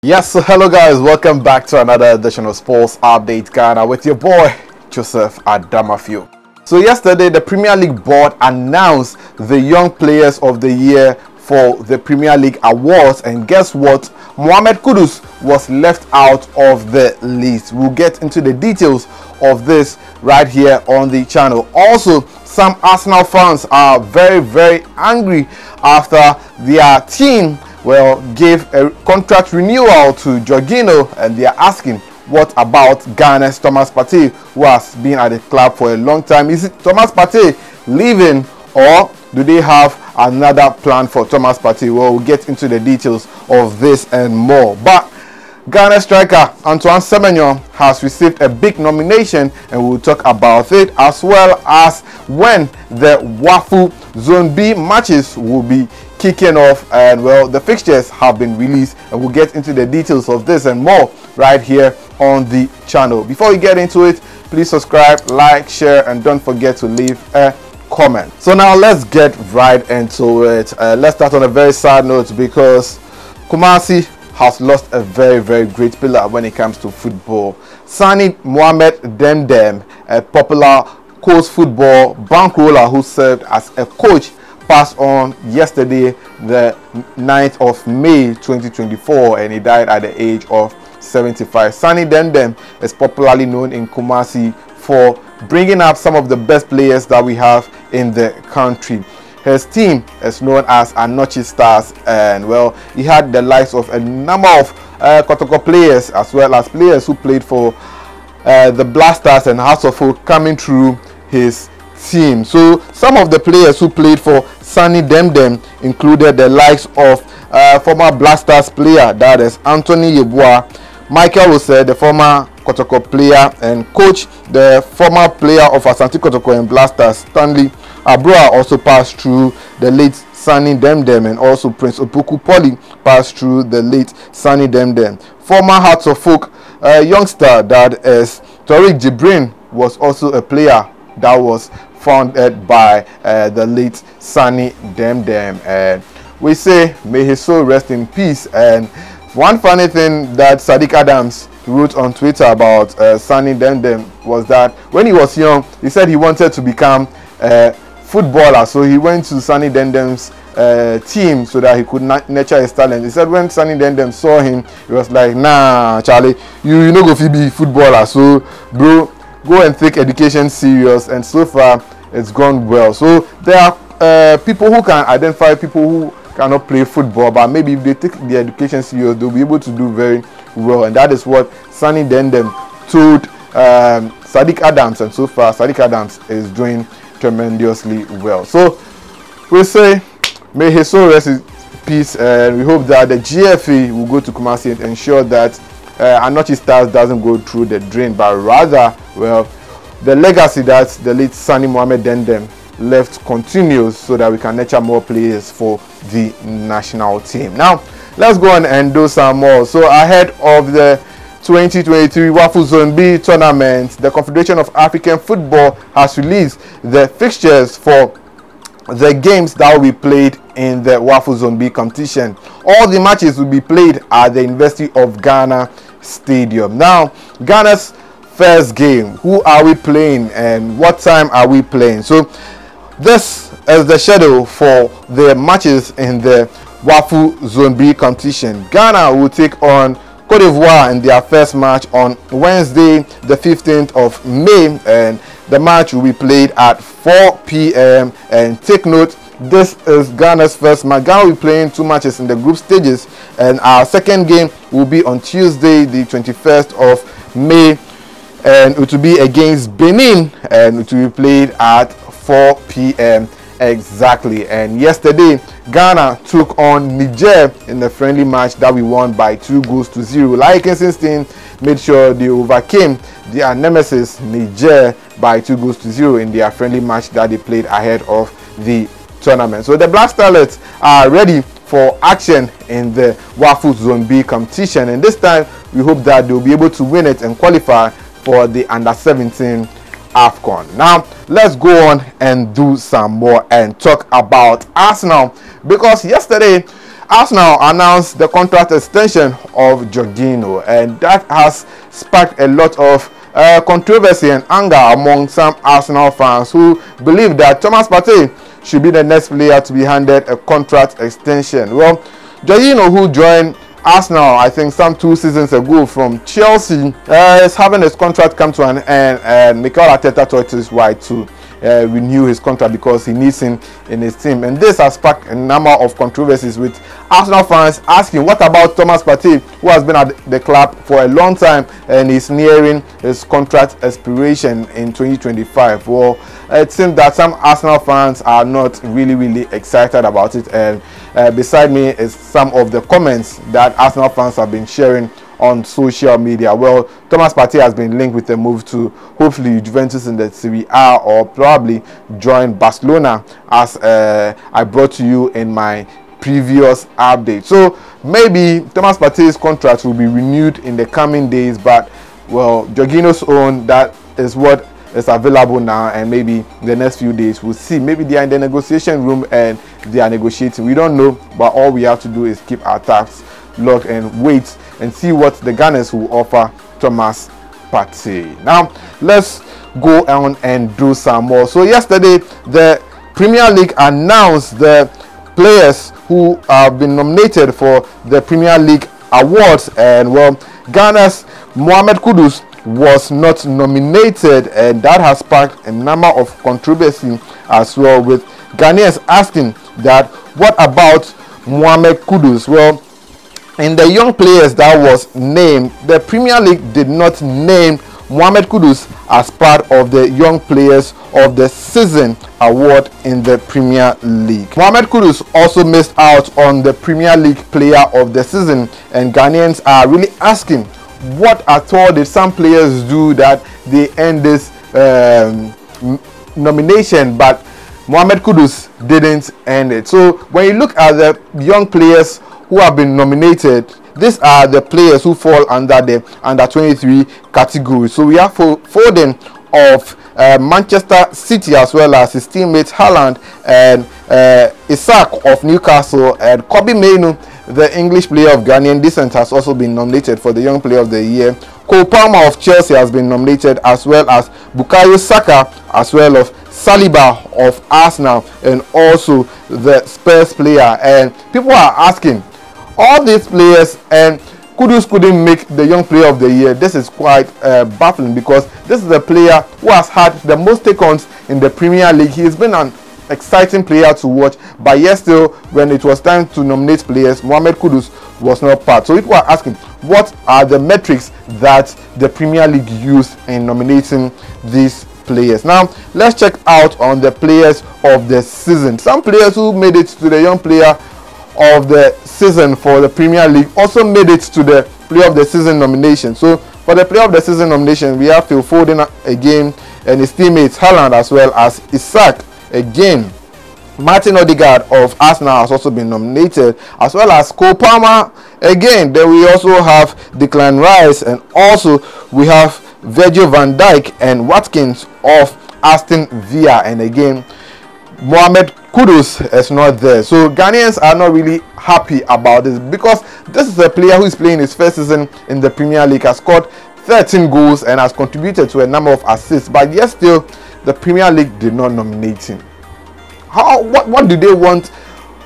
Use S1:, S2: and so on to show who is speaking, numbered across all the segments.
S1: Yes, so hello guys, welcome back to another edition of Sports Update Ghana with your boy Joseph Adamafio. So yesterday the Premier League board announced the Young Players of the Year for the Premier League awards, and guess what? Mohamed Kudus was left out of the list. We'll get into the details of this right here on the channel. Also, some Arsenal fans are very angry after their team gave a contract renewal to Jorginho, and they are asking, what about Ghana's Thomas Partey, who has been at the club for a long time? Is it Thomas Partey leaving, or do they have another plan for Thomas Partey? Well, we'll get into the details of this and more. But Ghana striker Antoine Semenyo has received a big nomination, and we'll talk about it, as well as when the WAFU Zone B matches will be kicking off, and well, the fixtures have been released, and we'll get into the details of this and more right here on the channel. Before we get into it, please subscribe, like, share, and don't forget to leave a comment. So now let's get right into it. Let's start on a very sad note, because Kumasi has lost a very great pillar when it comes to football. Sani Mohammed Demdem, a popular coast football bankroller who served as a coach, passed on yesterday, the 9th of May 2024, and he died at the age of 75. Sani Demdem is popularly known in Kumasi for bringing up some of the best players that we have in the country. His team is known as Anochi Stars, and well, he had the likes of a number of Kotoko players, as well as players who played for the Blasters and House of Oak coming through his team. So some of the players who played for Sani Demdem included the likes of former Blasters player, that is Anthony Yeboah, Michael Ose, the former Kotoko player and coach, the former player of Asante Kotoko and Blasters, Stanley Abroa, also passed through the late Sani Demdem, and also Prince Opoku Poly passed through the late Sani Demdem. Former Hearts of Folk youngster, that is Tariq Jibrin, was also a player that was founded by the late Sani Demdem, and we say may his soul rest in peace. And one funny thing that Sadiq Adams wrote on Twitter about Sani Demdem was that when he was young, he said he wanted to become a footballer, so he went to Sani Demdem's team so that he could nurture his talent. He said when Sani Demdem saw him, he was like, nah Charlie, you know go fi be footballer, so bro, go and take education serious, and so far it's gone well. So there are people who can identify people who cannot play football, but maybe if they take the education serious, they'll be able to do very well, and that is what Sani Demdem told Sadiq Adams, and so far Sadiq Adams is doing tremendously well. So we say may his soul rest in peace, and we hope that the GFA will go to Kumasi and ensure that Anochi Stars doesn't go through the drain, but rather, well, the legacy that the late Sani Mohammed Demdem left continues, so that we can nurture more players for the national team. Now let's go on and do some more. So ahead of the 2023 WAFU Zone B tournament, the Confederation of African Football has released the fixtures for the games that will be played in the WAFU Zone B competition. All the matches will be played at the University of Ghana Stadium. Now, Ghana's first game, who are we playing and what time are we playing? So this is the schedule for the matches in the WAFU Zone B competition. Ghana will take on Cote d'Ivoire in their first match on Wednesday, the 15th of May, and the match will be played at 4 p.m. and take note, this is Ghana's first match. Ghana will be playing two matches in the group stages, and our second game will be on Tuesday, the 21st of May, and it will be against Benin, and it will be played at 4 p.m. exactly. And yesterday Ghana took on Niger in the friendly match that we won by 2-0. Liechtenstein made sure they overcame their nemesis Niger by 2-0 in their friendly match that they played ahead of the tournament. So the Black Starlets are ready for action in the WAFU Zone B competition, and this time we hope that they'll be able to win it and qualify for the under-17 AFCON. Now let's go on and do some more and talk about Arsenal, because yesterday Arsenal announced the contract extension of Jorginho, and that has sparked a lot of controversy and anger among some Arsenal fans who believe that Thomas Partey should be the next player to be handed a contract extension. Well, Jorginho, who joined Arsenal, I think some 2 seasons ago from Chelsea, is having his contract come to an end, and Mikel Arteta thought it is right to renew his contract because he needs him in his team. And this has sparked a number of controversies, with Arsenal fans asking, what about Thomas Partey, who has been at the club for a long time and is nearing his contract expiration in 2025? Well, it seems that some Arsenal fans are not really excited about it, and beside me is some of the comments that Arsenal fans have been sharing on social media. Well, Thomas Partey has been linked with a move to hopefully Juventus in the Serie A, or probably join Barcelona, as I brought to you in my previous update. So maybe Thomas Partey's contract will be renewed in the coming days, but well, Jorginho's own, that is what is available now, and maybe the next few days we'll see. Maybe they are in the negotiation room and they are negotiating. We don't know, but all we have to do is keep our taps locked and wait and see what the Gunners will offer Thomas Partey. Now let's go on and do some more. So yesterday the Premier League announced the players who have been nominated for the Premier League awards, and well, Ghana's Mohamed Kudus was not nominated, and that has sparked a number of controversy as well, with Ghanaians asking that what about Mohamed Kudus? Well, in the young players that was named, the Premier League did not name Mohamed Kudus as part of the Young Players of the Season award in the Premier League. Mohamed Kudus also missed out on the Premier League Player of the Season, and Ghanaians are really asking, what at all did some players do that they earned this nomination, but Mohamed Kudus didn't earn it? So when you look at the young players who have been nominated, these are the players who fall under the under 23 category. So we have Foden of Manchester City, as well as his teammates Haaland and Isak of Newcastle, and Kobe Mainoo, the English player of Ghanaian descent, has also been nominated for the Young Player of the Year. Cole Palmer of Chelsea has been nominated, as well as Bukayo Saka, as well as Saliba of Arsenal, and also the Spurs player. And people are asking, all these players, and Kudus couldn't make the Young Player of the Year. This is quite baffling, because this is the player who has had the most take-ons in the Premier League. He has been an exciting player to watch, but yet still, when it was time to nominate players, Mohamed Kudus was not part. So people are asking, what are the metrics that the Premier League used in nominating these players? Now let's check out on the players of the season. Some players who made it to the Young Player of the Season for the Premier League also made it to the Player of the Season nomination. So for the Player of the Season nomination, we have Phil Foden again, and his teammates Haaland, as well as Isak again. Martin Odegaard of Arsenal has also been nominated, as well as Cole Palmer again. Then we also have Declan Rice, and also we have Virgil van Dijk and Watkins of Aston Villa, and again Mohamed Kudus is not there. So Ghanaians are not really happy about this, because this is a player who is playing his first season in the Premier League, has scored 13 goals and has contributed to a number of assists, but yet still the Premier League did not nominate him. What do they want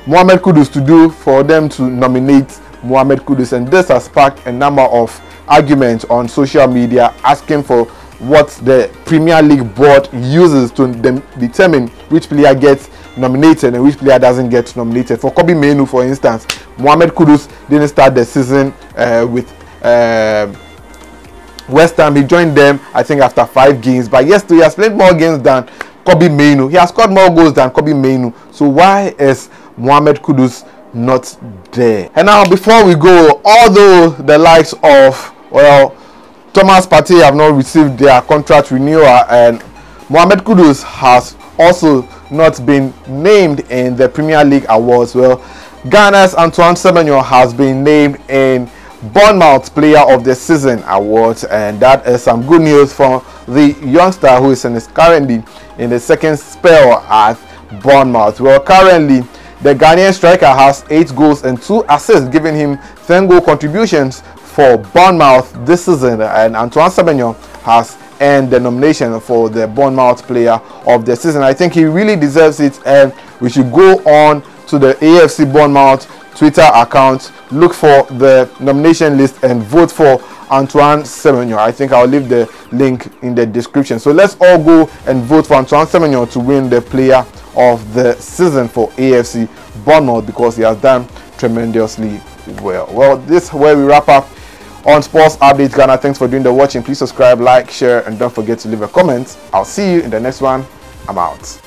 S1: Mohamed Kudus to do for them to nominate Mohamed Kudus? And this has sparked a number of arguments on social media, asking for what the Premier League board uses to determine which player gets nominated and which player doesn't get nominated. For Kobe Mainoo, for instance, Mohamed Kudus didn't start the season with West Ham. He joined them, I think, after 5 games, but yes, he has played more games than Kobe Mainoo. He has scored more goals than Kobe Mainoo. So why is Mohamed Kudus not there? And now, before we go, although the likes of, well, Thomas Partey have not received their contract renewal, and Mohamed Kudus has also not been named in the Premier League awards, well, Ghana's Antoine Semenyo has been named in Bournemouth Player of the Season awards, and that is some good news for the youngster who is currently in the second spell at Bournemouth. Well, currently The Ghanaian striker has 8 goals and 2 assists, giving him 10 goal contributions for Bournemouth this season. And Antoine Semenyo has earned the nomination for the Bournemouth Player of the Season. I think he really deserves it, and we should go on to the AFC Bournemouth Twitter account, look for the nomination list and vote for Antoine Semenyo. I think I'll leave the link in the description. So let's all go and vote for Antoine Semenyo to win the Player of the Season for AFC Bournemouth, because he has done tremendously well. Well, this is where we wrap up on Sports Update Ghana. Thanks for doing the watching. Please subscribe, like, share, and don't forget to leave a comment. I'll see you in the next one. I'm out.